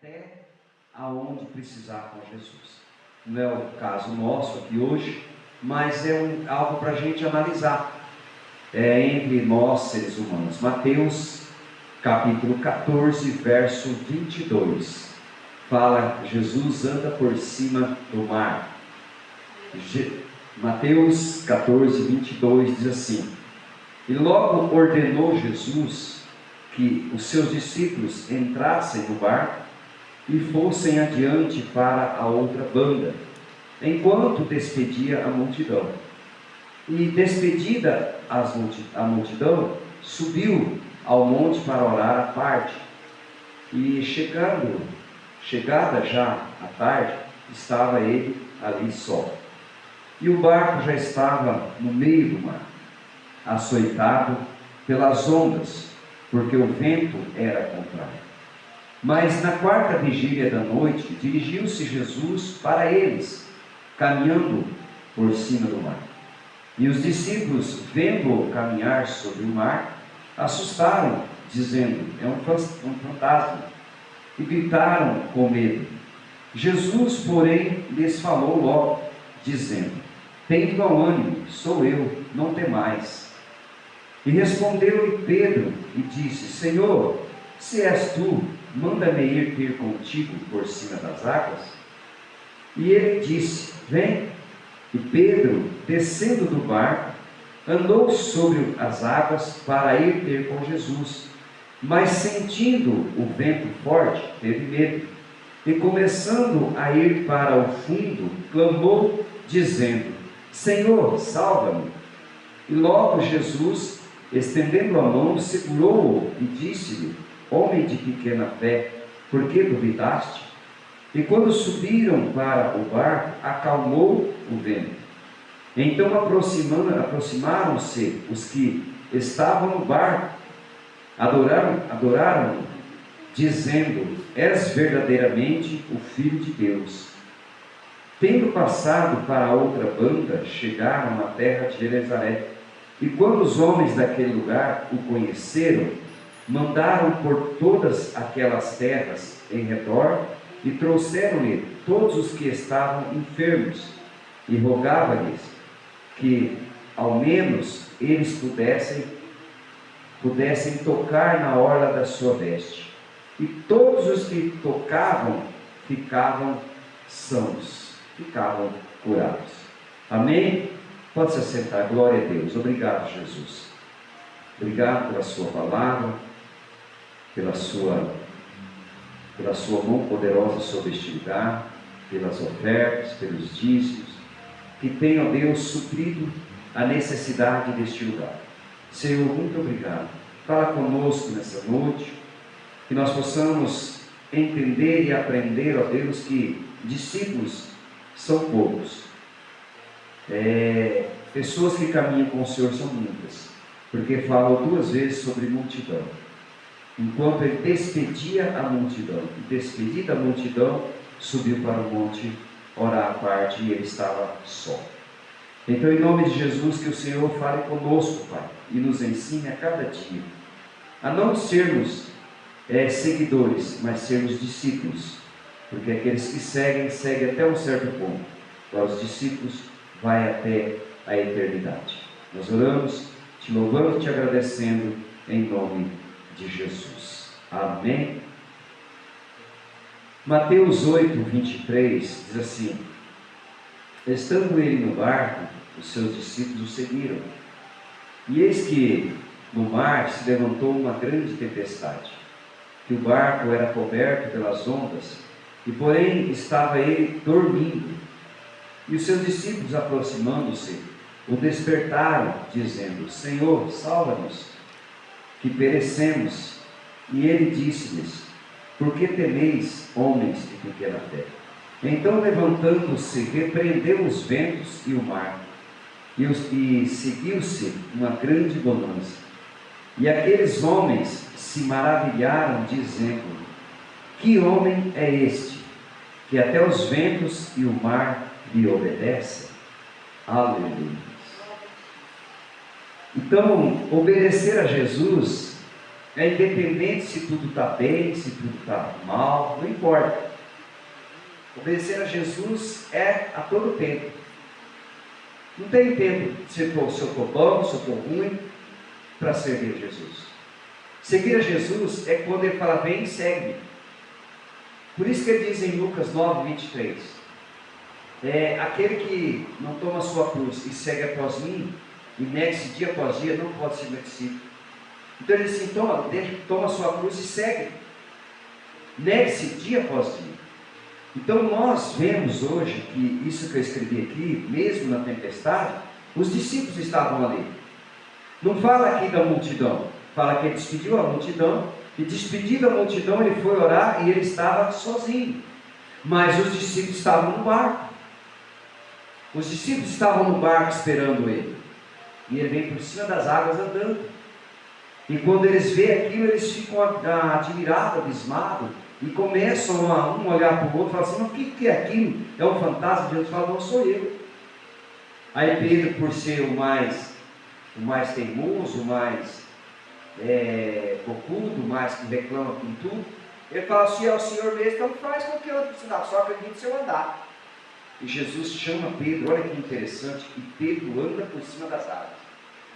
até aonde precisar com Jesus. Não é o caso nosso aqui hoje, mas é algo para a gente analisar entre nós seres humanos. Mateus capítulo 14, verso 22, fala: Jesus anda por cima do mar. Mateus 14, 22 diz assim: e logo ordenou Jesus que os seus discípulos entrassem no barco e fossem adiante para a outra banda, enquanto despedia a multidão. E despedida a multidão, subiu ao monte para orar à parte. E chegada já a tarde, estava ele ali só. E o barco já estava no meio do mar, açoitado pelas ondas, porque o vento era contrário. Mas na quarta vigília da noite, dirigiu-se Jesus para eles, caminhando por cima do mar. E os discípulos, vendo-o caminhar sobre o mar, assustaram, dizendo: é um fantasma, e gritaram com medo. Jesus, porém, lhes falou logo, dizendo: tende bom ânimo, sou eu, não temais. E respondeu-lhe Pedro e disse: Senhor, se és tu, manda-me ir ter contigo por cima das águas. E ele disse: vem. E Pedro, descendo do barco, andou sobre as águas para ir ter com Jesus. Mas sentindo o vento forte, teve medo. E começando a ir para o fundo, clamou, dizendo: Senhor, salva-me. E logo Jesus, estendendo a mão, segurou-o e disse-lhe: homem de pequena fé, por que duvidaste? E quando subiram para o barco, acalmou o vento. Então aproximaram-se os que estavam no barco, adoraram-no, dizendo: és verdadeiramente o Filho de Deus. Tendo passado para a outra banda, chegaram à terra de Genezaré. E quando os homens daquele lugar o conheceram, mandaram por todas aquelas terras em redor e trouxeram-lhe todos os que estavam enfermos, e rogava-lhes que ao menos eles pudessem tocar na orla da sua veste. E todos os que tocavam ficavam sãos, ficavam curados. Amém? Pode se assentar. Glória a Deus. Obrigado, Jesus. Obrigado pela sua palavra, pela sua mão poderosa sobre este lugar, pelas ofertas, pelos dízimos, que tem, ó Deus, suprido a necessidade deste lugar. Senhor, muito obrigado. Fala conosco nessa noite, que nós possamos entender e aprender, ó Deus, que discípulos são poucos. Pessoas que caminham com o Senhor são muitas, porque falou 2 vezes sobre multidão. Enquanto ele despedia a multidão, e despedida a multidão, subiu para o monte orar à parte, e ele estava só. Então, em nome de Jesus, que o Senhor fale conosco, Pai, e nos ensine a cada dia a não sermos seguidores, mas sermos discípulos, porque aqueles que seguem até um certo ponto. Para os discípulos, vai até a eternidade. Nós oramos, te louvando e te agradecendo, em nome de Jesus. Amém. Mateus 8, 23 diz assim: estando ele no barco, os seus discípulos o seguiram. E eis que no mar se levantou uma grande tempestade, que o barco era coberto pelas ondas, e porém estava ele dormindo. E os seus discípulos, aproximando-se, o despertaram, dizendo: Senhor, salva-nos, que perecemos. E ele disse-lhes: por que temeis, homens de pequena fé? Então, levantando-se, repreendeu os ventos e o mar, e seguiu-se uma grande bonança. E aqueles homens se maravilharam, dizendo: que homem é este, que até os ventos e o mar lhe obedecem? Aleluia. Então, obedecer a Jesus É independente se tudo está bem, se tudo está mal, não importa. Obedecer a Jesus é a todo tempo. Não tem tempo se eu estou bom, se eu estou ruim, para servir a Jesus. Seguir a Jesus é quando ele fala, vem e segue. Por isso que ele diz em Lucas 9, 23, aquele que não toma a sua cruz e segue após mim, e nega-se dia após dia, não pode ser meu discípulo. Então ele diz assim, toma a sua cruz e segue. Negue-se dia após dia. Então nós vemos hoje que isso que eu escrevi aqui, mesmo na tempestade, os discípulos estavam ali. Não fala aqui da multidão, fala que ele despediu a multidão, e despedido a multidão ele foi orar e ele estava sozinho. Mas os discípulos estavam no barco. Os discípulos estavam no barco esperando ele. E ele vem por cima das águas andando. E quando eles veem aquilo, eles ficam admirados, abismados, e começam a um olhar para o outro e falar assim, mas o que é aquilo? É um fantasma? Jesus fala, não sou eu. Aí Pedro, por ser o mais teimoso, o mais bocudo, o mais que reclama com tudo, ele fala assim, é o Senhor mesmo, então faz qualquer outro sinal, só acredite se eu andar. E Jesus chama Pedro, olha que interessante, e Pedro anda por cima das águas.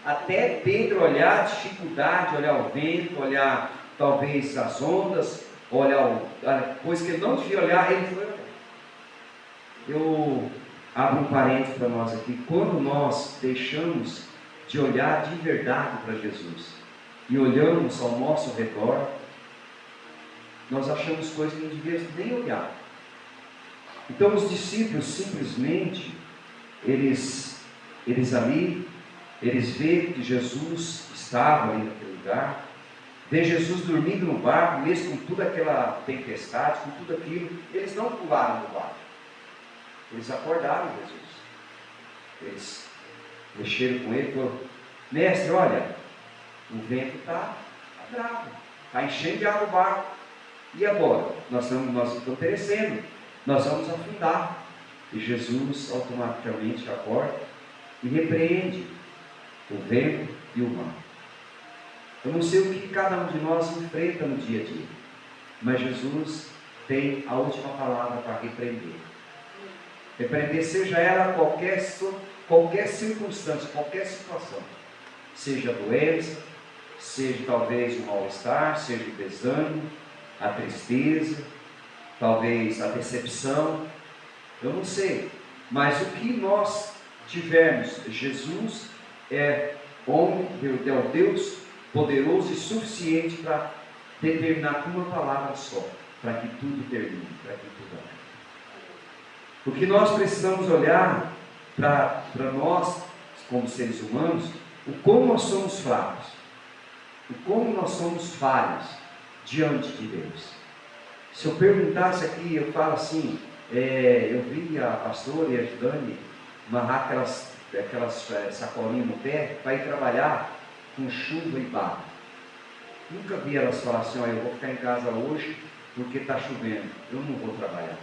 Até Pedro olhar a dificuldade, olhar o vento, olhar talvez as ondas, olhar a coisa que ele não devia olhar, ele foi olhar. Eu abro um parênteses para nós aqui. Quando nós deixamos de olhar de verdade para Jesus e olhamos ao nosso redor, nós achamos coisas que não devíamos nem olhar. Então os discípulos simplesmente, eles veem que Jesus estava ali naquele lugar, vê Jesus dormindo no barco, mesmo com toda aquela tempestade, com tudo aquilo, eles não pularam do barco, eles acordaram Jesus, eles mexeram com ele e falaram, mestre, olha, o vento está bravo, está enchendo de água o barco, e agora? Nós estamos perecendo, nós vamos afundar. E Jesus automaticamente acorda e repreende o vento e o mar. Eu não sei o que cada um de nós enfrenta no dia a dia, mas Jesus tem a última palavra para repreender. Repreender, seja ela qualquer circunstância, qualquer situação, seja a doença, seja talvez o mal-estar, seja o desânimo, a tristeza, talvez a decepção, eu não sei, mas o que nós tivermos, Jesus é homem, é o Deus poderoso e suficiente para determinar com uma palavra só, para que tudo termine, para que tudo acabe. O que nós precisamos olhar para nós, como seres humanos, o como nós somos fracos, o como nós somos falhos diante de Deus. Se eu perguntasse aqui, eu falo assim, eu vi a pastora e a Dani amarrar aquelas sacolinhas no pé para ir trabalhar com chuva e barro. Nunca vi elas falar assim, olha, eu vou ficar em casa hoje porque está chovendo, eu não vou trabalhar.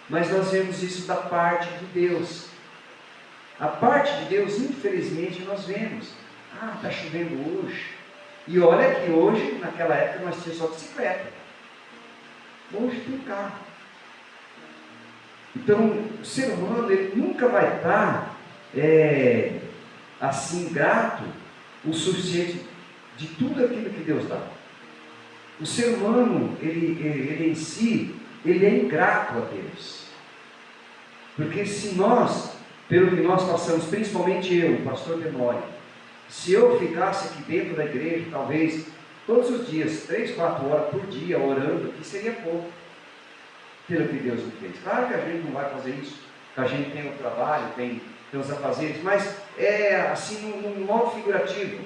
Mas nós vemos isso da parte de Deus. A parte de Deus, infelizmente, nós vemos. Está chovendo hoje. E olha que hoje, naquela época, nós tínhamos só bicicleta. Hoje tem carro. Então, o ser humano, ele nunca vai estar assim, grato o suficiente de tudo aquilo que Deus dá. O ser humano, ele em si, ele é ingrato a Deus. Porque se nós, pelo que nós passamos, principalmente eu, o pastor Demore, se eu ficasse aqui dentro da igreja, talvez todos os dias, 3, 4 horas por dia, orando, aqui seria pouco, pelo que Deus me fez. Claro que a gente não vai fazer isso, que a gente tem o trabalho, tem os afazeres, mas é assim, num modo figurativo.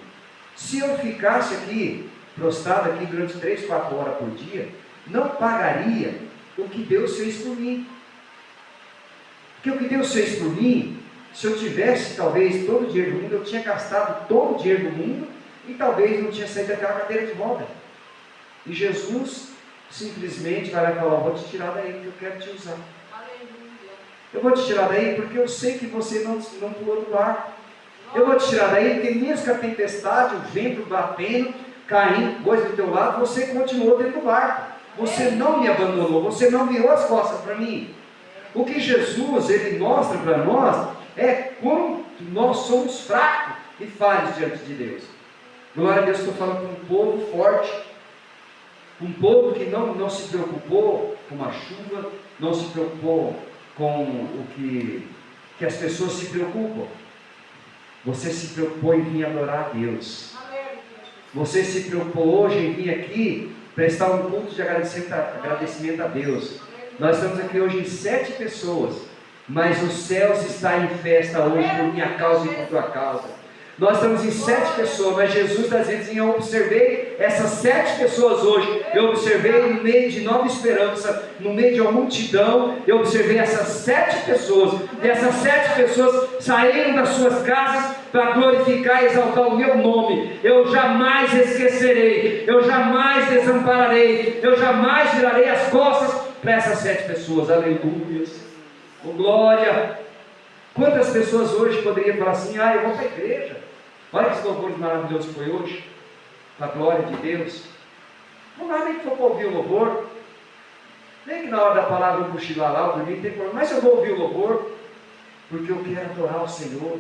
Se eu ficasse aqui, prostrado aqui durante 3, 4 horas por dia, não pagaria o que Deus fez por mim. Porque o que Deus fez por mim, se eu tivesse talvez todo o dinheiro do mundo, eu tinha gastado todo o dinheiro do mundo e talvez não tinha saído daquela cadeira de roda. E Jesus simplesmente vai lá e fala, vou te tirar daí que eu quero te usar. Eu vou te tirar daí porque eu sei que você não pulou do barco. Eu vou te tirar daí porque mesmo com a tempestade, o vento batendo, caindo coisa do teu lado, você continuou dentro do barco. Você não me abandonou, você não virou as costas para mim. O que Jesus, ele mostra para nós, é como nós somos fracos e falhos diante de Deus. Glória a Deus, estou falando com um povo forte, um povo que não se preocupou com a chuva, não se preocupou com o que as pessoas se preocupam. Você se preocupou em vir adorar a Deus. Você se preocupou hoje em vir aqui prestar um culto de agradecimento a Deus. Nós estamos aqui hoje em 7 pessoas, mas os céus está em festa hoje por minha causa e por tua causa. Nós estamos em 7 pessoas, mas Jesus está dizendo assim: eu observei essas 7 pessoas hoje, eu observei no meio de Nova Esperança, no meio de uma multidão, eu observei essas 7 pessoas, e essas 7 pessoas saíram das suas casas para glorificar e exaltar o meu nome. Eu jamais esquecerei, eu jamais desampararei, eu jamais virarei as costas para essas 7 pessoas. Aleluia, oh, glória. Quantas pessoas hoje poderiam falar assim: eu vou para a igreja, olha que louvor maravilhoso foi hoje, para a glória de Deus. Não dá nem que for para ouvir o louvor, nem que na hora da palavra eu cochilar lá, eu dormir, tem problema, mas eu vou ouvir o louvor, porque eu quero adorar o Senhor,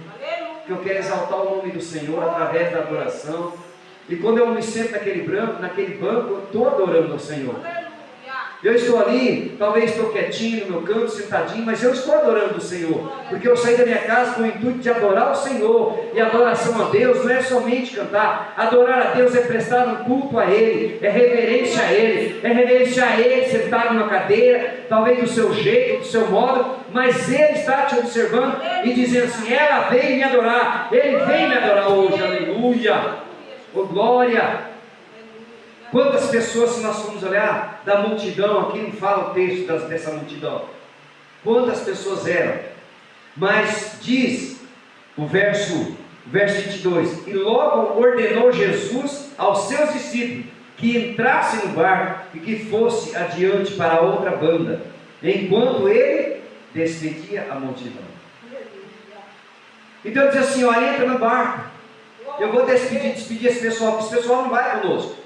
porque eu quero exaltar o nome do Senhor através da adoração. E quando eu me sento naquele banco, eu estou adorando ao Senhor. Eu estou ali, talvez estou quietinho no meu canto, sentadinho, mas eu estou adorando o Senhor, porque eu saí da minha casa com o intuito de adorar o Senhor. E adoração a Deus não é somente cantar. Adorar a Deus é prestar um culto a Ele, é reverência a Ele, é reverenciar a Ele sentado numa cadeira, talvez do seu jeito, do seu modo, mas Ele está te observando e dizendo assim: ela veio me adorar, Ele vem me adorar hoje. Aleluia, oh glória. Quantas pessoas, se nós formos olhar da multidão, aqui não fala o texto dessa multidão, quantas pessoas eram, mas diz o verso 22, e logo ordenou Jesus aos seus discípulos que entrassem no barco e que fosse adiante para a outra banda, enquanto ele despedia a multidão. Então diz assim: olha, entra no barco, eu vou despedir esse pessoal, porque esse pessoal não vai conosco.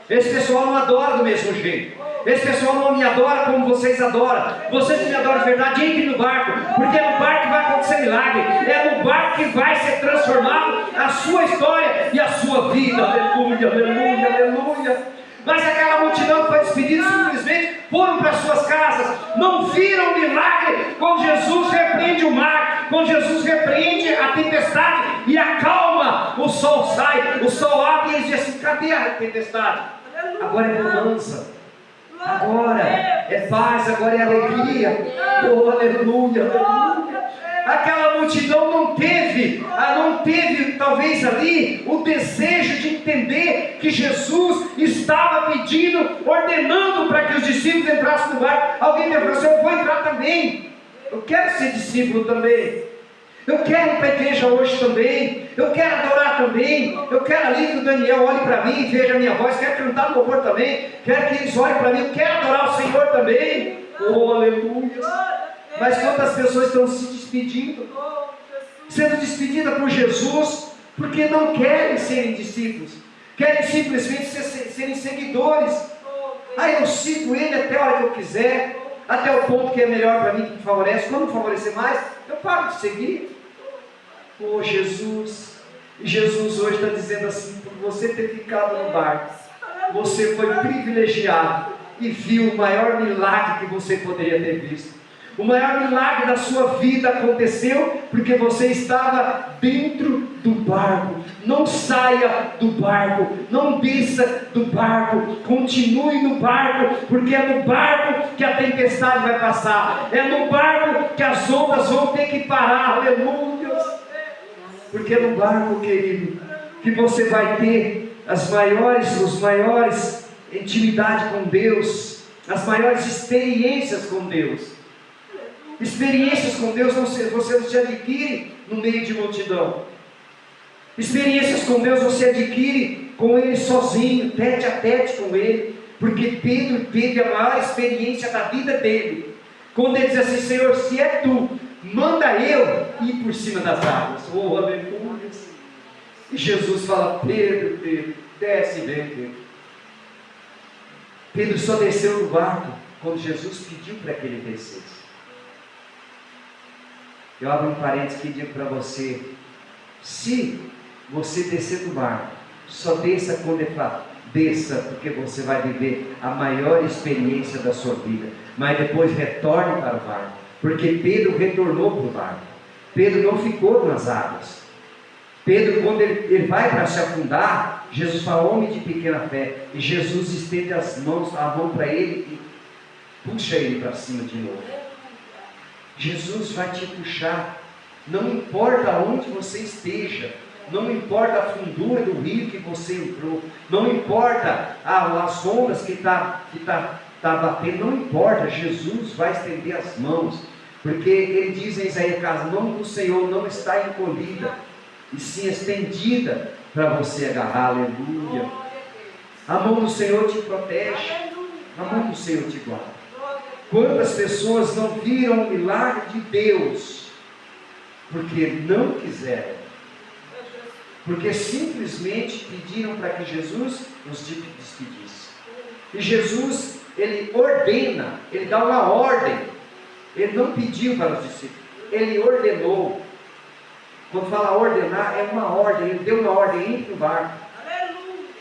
Esse pessoal não adora do mesmo jeito. Esse pessoal não me adora como vocês adoram. Vocês que me adoram de verdade, entrem no barco, porque é no barco que vai acontecer milagre. É no barco que vai ser transformado a sua história e a sua vida. Aleluia, aleluia, aleluia. Mas aquela multidão que foi despedida simplesmente foram para suas casas, não viram o milagre. Quando Jesus repreende o mar, quando Jesus repreende a tempestade e acalma, o sol sai, o sol abre e eles dizem assim: cadê a tempestade? Agora é bonança, agora é paz, agora é alegria. Oh, aleluia, aleluia. Aquela multidão não teve talvez ali o desejo de entender que Jesus estava pedindo, ordenando para que os discípulos entrassem no barco. Alguém me falou assim: eu vou entrar também, eu quero ser discípulo também, eu quero ir para a igreja hoje também, eu quero adorar também, eu quero ali que o Daniel olhe para mim e veja a minha voz, quero cantar no louvor também, quero que eles olhem para mim, eu quero adorar o Senhor também. Oh, aleluia. Mas quantas pessoas estão se despedindo, sendo despedidas por Jesus, porque não querem serem discípulos, querem simplesmente serem seguidores. Eu sigo Ele até a hora que eu quiser, até o ponto que é melhor para mim, que me favorece. Quando não favorecer mais, eu paro de seguir. Oh, Jesus. E Jesus hoje está dizendo assim: por você ter ficado no barco, você foi privilegiado e viu o maior milagre que você poderia ter visto. O maior milagre da sua vida aconteceu porque você estava dentro do barco. Não saia do barco, não desça do barco, continue no barco, porque é no barco que a tempestade vai passar, é no barco que as ondas vão ter que parar. Aleluia. Porque é no barco, querido, que você vai ter os maiores intimidade com Deus, as maiores experiências com Deus. Experiências com Deus você não se adquire no meio de multidão. Experiências com Deus você adquire com Ele sozinho, tete a tete com Ele, porque Pedro teve a maior experiência da vida dele, quando ele diz assim: Senhor, se é Tu, manda eu ir por cima das águas. Oh, aleluia. E Jesus fala: Pedro, Desce bem, Pedro. Pedro só desceu do barco quando Jesus pediu para que ele descesse. Eu abro um parênteses aqui e digo para você: se você descer do barco, só desça quando ele fala, desça, porque você vai viver a maior experiência da sua vida. Mas depois retorne para o barco, porque Pedro retornou para o barco. Pedro não ficou nas águas. Pedro, quando ele vai para se afundar, Jesus fala, homem de pequena fé, e Jesus estende a mão para ele e puxa ele para cima de novo. Jesus vai te puxar, não importa onde você esteja, não importa a fundura do rio que você entrou, não importa as ondas que está batendo, não importa, Jesus vai estender as mãos, porque ele diz em Isaías, a mão do Senhor não está encolhida, e sim estendida para você agarrar, aleluia. A mão do Senhor te protege, a mão do Senhor te guarda. Quantas pessoas não viram o milagre de Deus, porque não quiseram, porque simplesmente pediram para que Jesus os despedisse. E Jesus, ele ordena, ele dá uma ordem, ele não pediu para os discípulos, ele ordenou. Quando fala ordenar, é uma ordem, ele deu uma ordem, entre no barco.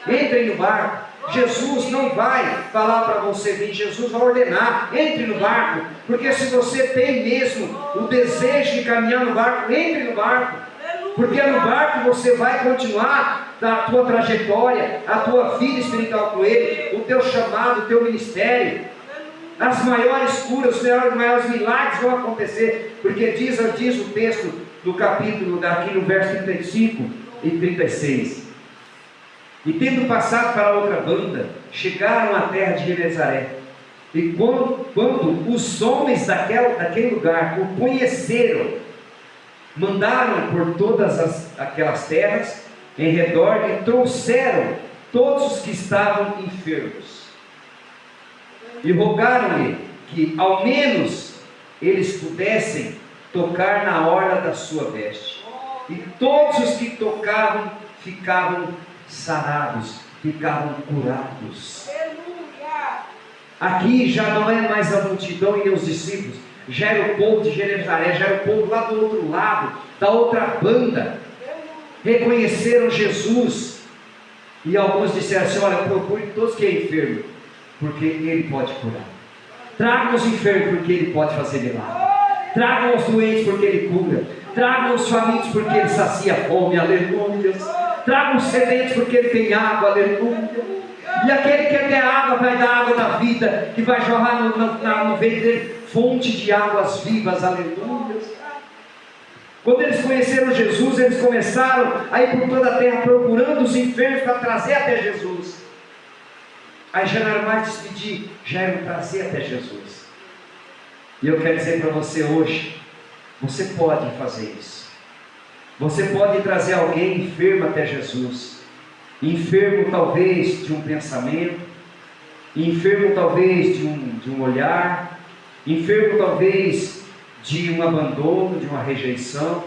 Entrem no barco. Jesus não vai falar para você vir, Jesus vai ordenar, entre no barco, porque se você tem mesmo o desejo de caminhar no barco, entre no barco, porque no barco você vai continuar a tua trajetória, a tua vida espiritual com Ele, o teu chamado, o teu ministério, as maiores curas, os maiores milagres vão acontecer, porque diz o texto do capítulo, aqui no verso 35 e 36, e tendo passado para outra banda, chegaram à terra de Genezaré. E quando os homens daquele lugar o conheceram, mandaram por todas aquelas terras em redor e trouxeram todos os que estavam enfermos. E rogaram-lhe que ao menos eles pudessem tocar na orla da sua veste. E todos os que tocavam ficavam sarados, ficavam curados. Aqui já não é mais a multidão e os discípulos, já era o povo de Genezaré, já era o povo lá do outro lado, da outra banda. Reconheceram Jesus, e alguns disseram assim, olha, procure todos que é enfermo, porque Ele pode curar. Tragam os enfermos, porque Ele pode fazer milagre. Tragam os doentes, porque Ele cura. Tragam os famintos, porque Ele sacia a fome, aleluia. Tragam os sedentes, porque Ele tem água, aleluia. E aquele que quer água, vai dar água da vida, que vai jorrar no ventre dele, fonte de águas vivas, aleluia. Quando eles conheceram Jesus, eles começaram a ir por toda a terra, procurando os enfermos para trazer até Jesus. Aí já não era mais despedir, já era trazer até Jesus. E eu quero dizer para você hoje, você pode fazer isso. Você pode trazer alguém enfermo até Jesus. Enfermo talvez de um pensamento, enfermo talvez de um olhar, enfermo talvez de um abandono, de uma rejeição.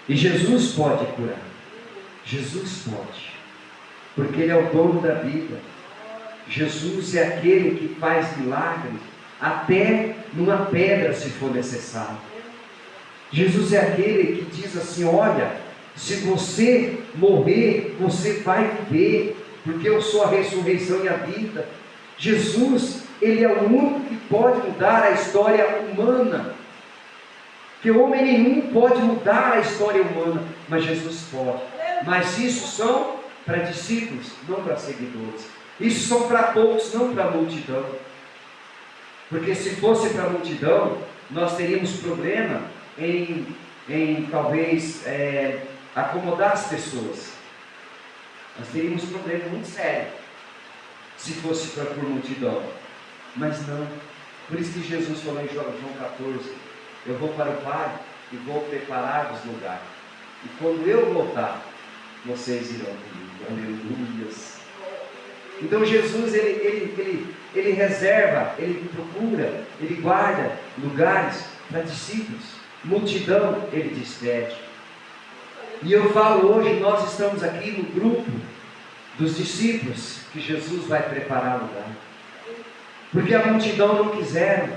E Jesus pode curar. Jesus pode, porque Ele é o dono da vida. Jesus é aquele que faz milagres até numa pedra, se for necessário. Jesus é aquele que diz assim, olha, se você morrer, você vai viver, porque eu sou a ressurreição e a vida. Jesus, Ele é o único que pode mudar a história humana, que homem nenhum pode mudar a história humana, mas Jesus pode. Mas isso são para discípulos, não para seguidores. Isso são para poucos, não para a multidão. Porque se fosse para a multidão, nós teríamos problema em talvez acomodar as pessoas. Nós teríamos um problema muito sério se fosse por multidão. Mas não. Por isso que Jesus falou em João 14, eu vou para o Pai e vou preparar-vos lugar. E quando eu voltar, vocês irão comigo. Aleluias. Então Jesus, ele reserva, ele procura, ele guarda lugares para discípulos. Multidão, ele despede. E eu falo hoje, nós estamos aqui no grupo dos discípulos que Jesus vai preparar lugar. Porque a multidão não quiseram.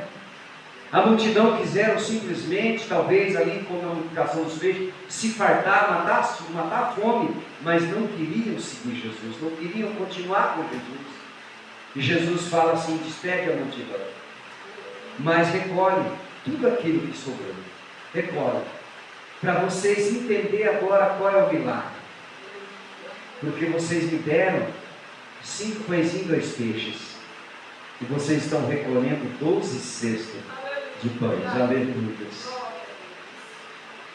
A multidão quiseram simplesmente, talvez ali como a multiplicação dos peixes, se fartar, matar a fome, mas não queriam seguir Jesus, não queriam continuar com Jesus. E Jesus fala assim: despede a multidão, mas recolhe tudo aquilo que sobrou. Recolhe, para vocês entenderem agora qual é o milagre. Porque vocês me deram 5 pãezinhos e 2 peixes, e vocês estão recolhendo 12 cestos de pães. Aleluia.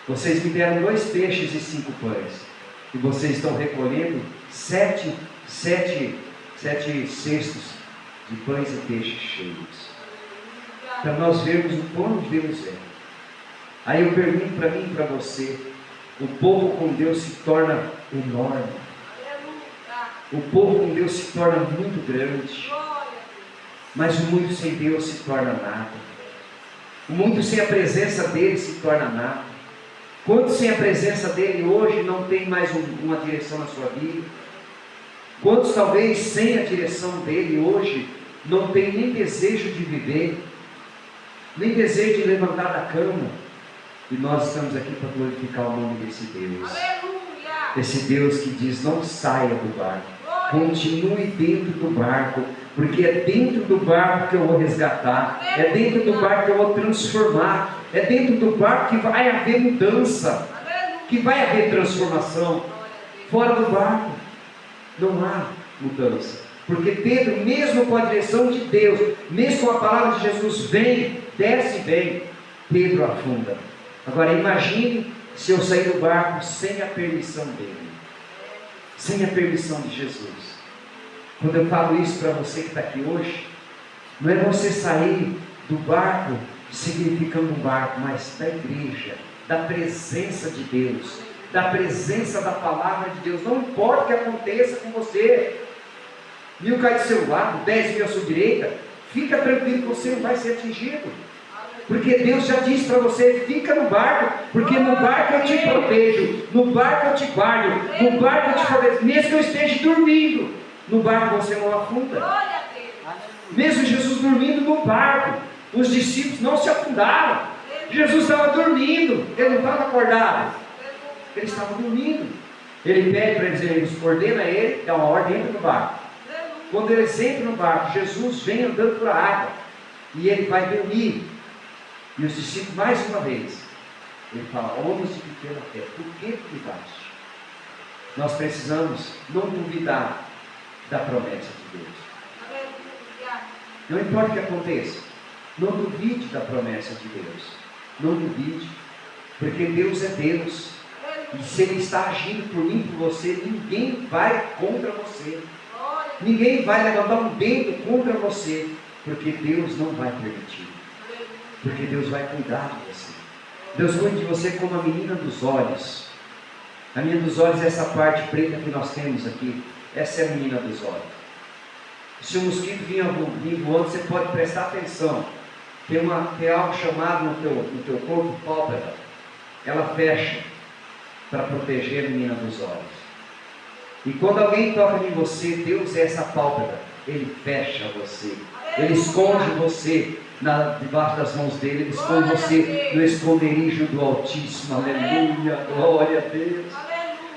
Vocês me deram 2 peixes e 5 pães, e vocês estão recolhendo 7 cestos de pães e peixes cheios. Para nós vermos o quão Deus é. Aí eu pergunto para mim e para você: o povo com Deus se torna enorme. O povo com Deus se torna muito grande. Mas o muito sem Deus se torna nada. O muito sem a presença dele se torna nada. Quantos sem a presença dele hoje não tem mais uma direção na sua vida? Quantos talvez sem a direção dele hoje não tem nem desejo de viver, nem desejo de levantar da cama? E nós estamos aqui para glorificar o nome desse Deus. Aleluia! Esse Deus que diz: não saia do barco, continue dentro do barco, porque é dentro do barco que eu vou resgatar, é dentro do barco que eu vou transformar, é dentro do barco que vai haver mudança, que vai haver transformação. Fora do barco não há mudança, porque Pedro, mesmo com a direção de Deus, mesmo com a palavra de Jesus, vem, desce e vem, Pedro afunda. Agora imagine se eu sair do barco sem a permissão dele, sem a permissão de Jesus. Quando eu falo isso para você que está aqui hoje, não é você sair do barco significando um barco, mas da igreja, da presença de Deus, da presença da palavra de Deus. Não importa o que aconteça com você, 1000 cai do seu lado, 10.000 à sua direita, fica tranquilo que você não vai ser atingido, porque Deus já disse para você: fica no barco, porque no barco eu te protejo, no barco eu te guardo, no barco eu te fortaleço, mesmo que eu esteja dormindo, no barco você não afunda. Mesmo Jesus dormindo no barco, os discípulos não se afundaram. Jesus estava dormindo, ele não estava acordado, ele estava dormindo. Ele pede para eles, ele ordena a ele, dá uma ordem, entra no barco. Quando eles entram no barco, Jesus vem andando por a água, e ele vai dormir. E os discípulos, mais uma vez, ele fala: homens de pequena fé, por que duvidaste? Nós precisamos não duvidar da promessa de Deus. Não importa o que aconteça, não duvide da promessa de Deus. Não duvide, porque Deus é Deus, e se Ele está agindo por mim, por você, ninguém vai contra você, ninguém vai levantar um dedo contra você, porque Deus não vai permitir, porque Deus vai cuidar de você. Deus cuida de você como a menina dos olhos. A menina dos olhos é essa parte preta que nós temos aqui. Essa é a menina dos olhos. Se o mosquito vir voando, você pode prestar atenção. Tem algo chamado no teu corpo pálpebra. Ela fecha para proteger a menina dos olhos. E quando alguém toca em você, Deus é essa pálpebra. Ele fecha você. Ele esconde você debaixo das mãos dele. Ele esconde você no esconderijo do Altíssimo. Aleluia, glória a Deus.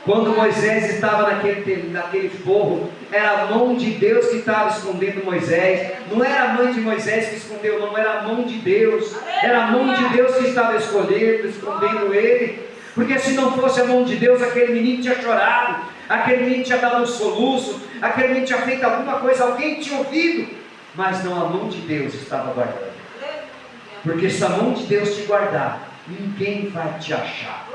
Quando Moisés estava naquele forro, era a mão de Deus que estava escondendo Moisés. Não era a mãe de Moisés que escondeu, não, era a mão de Deus. Era a mão de Deus que estava escondendo ele. Porque se não fosse a mão de Deus, aquele menino tinha chorado, aquele menino tinha dado um soluço, aquele menino tinha feito alguma coisa, alguém tinha ouvido. Mas não, a mão de Deus estava guardando. Porque se a mão de Deus te guardar, ninguém vai te achar.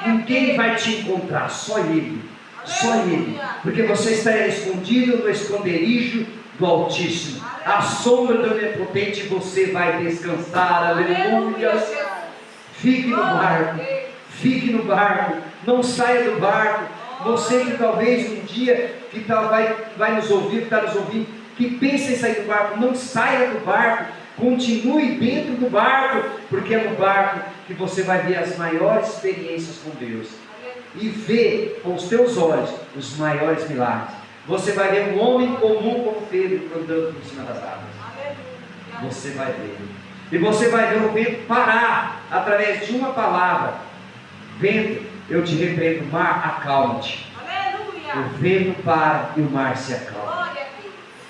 Ninguém vai te encontrar, só Ele. Só Ele. Porque você estará escondido no esconderijo do Altíssimo. À sombra do Onipotente você vai descansar. Aleluia. Fique no barco. Fique no barco. Não saia do barco. Você que talvez um dia que vai nos ouvir, que está nos ouvindo, que pensa em sair do barco, não saia do barco. Continue dentro do barco, porque é no barco que você vai ver as maiores experiências com Deus e ver com os teus olhos os maiores milagres. Você vai ver um homem comum como Pedro andando por cima das águas. Você vai ver. E você vai ver o vento parar através de uma palavra. Vento, eu te repreendo, mar, acalma-te. O vento para e o mar se acalma.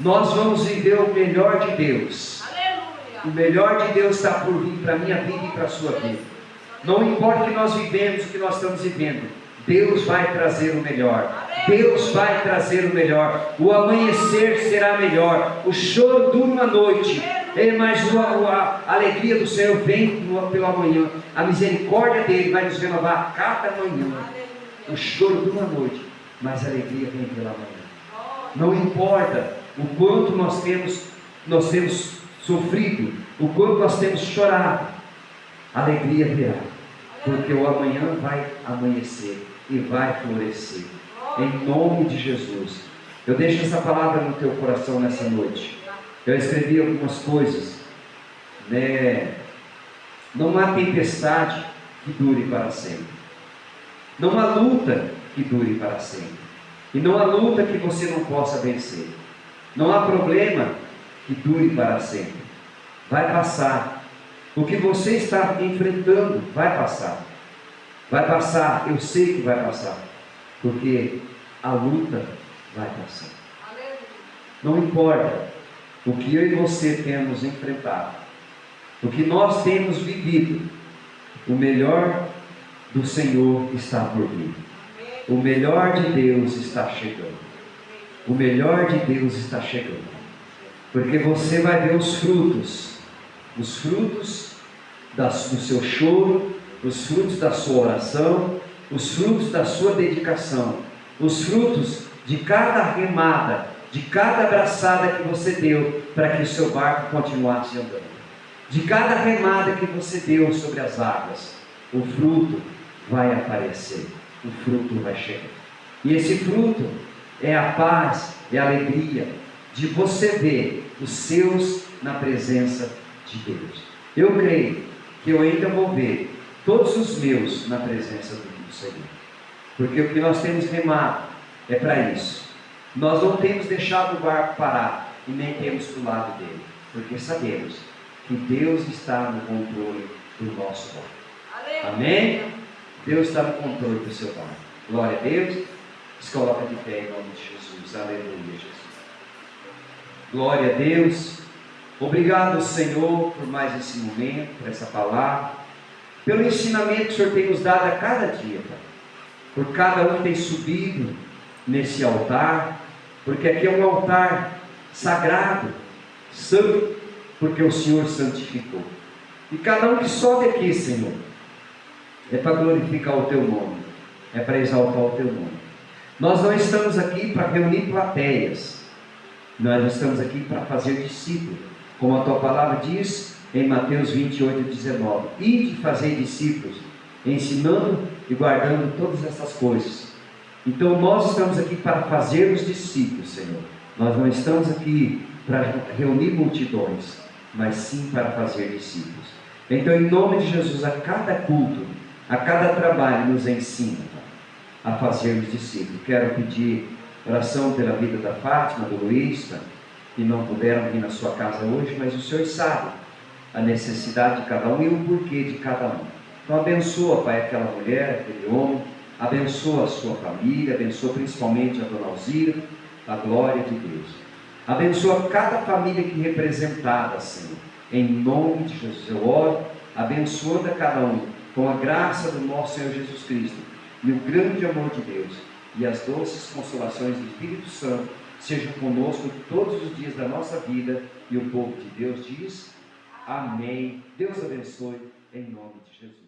Nós vamos viver o melhor de Deus. O melhor de Deus está por vir para a minha vida e para a sua vida. Não importa o que nós vivemos, o que nós estamos vivendo, Deus vai trazer o melhor. Deus vai trazer o melhor. O amanhecer será melhor. O choro dura uma noite, mas a alegria do Senhor vem pela manhã. A misericórdia dele vai nos renovar a cada manhã. O choro dura uma noite, mas a alegria vem pela manhã. Não importa o quanto nós temos sofrido, o quanto nós temos chorado, a alegria virá, porque o amanhã vai amanhecer e vai florescer. Em nome de Jesus. Eu deixo essa palavra no teu coração nessa noite. Eu escrevi algumas coisas, né? Não há tempestade que dure para sempre. Não há luta que dure para sempre. E não há luta que você não possa vencer. Não há problema que dure para sempre. Vai passar. O que você está enfrentando vai passar. Vai passar, eu sei que vai passar. Porque a luta vai passar. Não importa o que eu e você temos enfrentado, o que nós temos vivido, o melhor do Senhor está por vir. O melhor de Deus está chegando. O melhor de Deus está chegando. Porque você vai ver os frutos do seu choro, os frutos da sua oração, os frutos da sua dedicação, os frutos de cada remada, de cada abraçada que você deu para que o seu barco continuasse andando, de cada remada que você deu sobre as águas, o fruto vai aparecer, o fruto vai chegar. E esse fruto é a paz, é a alegria de você ver os seus na presença de Deus. Eu creio que eu ainda vou ver todos os meus na presença do Senhor, porque o que nós temos remado é para isso. Nós não temos deixado o barco parar e nem temos pulado dele, porque sabemos que Deus está no controle do nosso barco. Amém? Deus está no controle do seu barco. Glória a Deus. Se coloca de pé em nome de Jesus. Aleluia, Jesus. Glória a Deus. Obrigado, Senhor, por mais esse momento, por essa palavra, pelo ensinamento que o Senhor tem nos dado a cada dia, Pai. Por cada um que tem subido nesse altar, porque aqui é um altar sagrado, santo, porque o Senhor santificou. E cada um que sobe aqui, Senhor, é para glorificar o Teu nome, é para exaltar o Teu nome. Nós não estamos aqui para reunir plateias, nós estamos aqui para fazer discípulos, como a Tua palavra diz em Mateus 28, 19, e de fazer discípulos, ensinando e guardando todas essas coisas. Então nós estamos aqui para fazer os discípulos, Senhor. Nós não estamos aqui para reunir multidões, mas sim para fazer discípulos. Então, em nome de Jesus, a cada culto, a cada trabalho, nos ensina a fazermos discípulos. Quero pedir oração pela vida da Fátima, do Luiz, que não puderam vir na sua casa hoje, mas o Senhor sabe a necessidade de cada um e o porquê de cada um. Então abençoa, Pai, aquela mulher, aquele homem, abençoa a sua família, abençoa principalmente a dona Alzira, a glória de Deus. Abençoa cada família aqui representada, Senhor, em nome de Jesus. Eu oro, abençoando a cada um, com a graça do nosso Senhor Jesus Cristo, e o grande amor de Deus, e as doces consolações do Espírito Santo, sejam conosco todos os dias da nossa vida, e o povo de Deus diz, amém. Deus abençoe, em nome de Jesus.